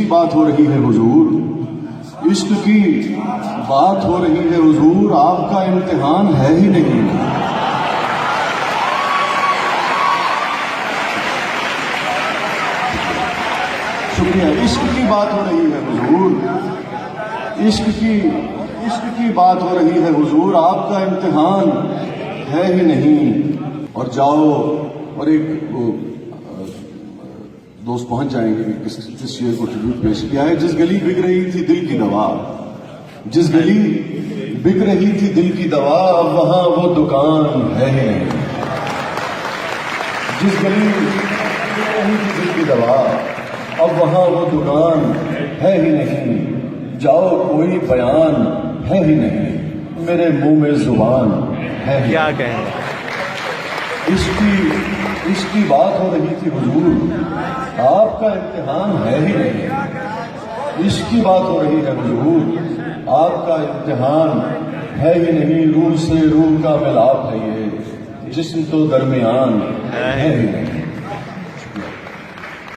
बात हो रही है हुजूर, इश्क की बात हो रही है हुजूर, आपका इम्तिहान है ही नहीं। शुक्रिया। इश्क की बात हो रही है हुजूर, इश्क की बात हो रही है हुजूर, आपका इम्तिहान है ही नहीं। और जाओ, और एक दोस्त पहुंच जाएंगे कि किस शेर को ट्रिब्यूट पेश किया है। जिस गली बिक रही थी दिल की दवा, जिस गली बिक रही थी दिल की दवा, अब वहां वो दुकान है ही नहीं। जिस गली बिक रही थी दिल की दवा, अब वहां वो दुकान है ही नहीं। जाओ, कोई बयान है ही नहीं, मेरे मुंह में जुबान है ही। क्या कहें, इसकी बात हो रही थी हुजूर, आपका इम्तिहान है ही नहीं। इसकी बात हो रही है हुजूर, आपका इम्तिहान है ही नहीं। रूह से रूह का मिलाप है ये, जिस्म तो दरमियान है ही नहीं।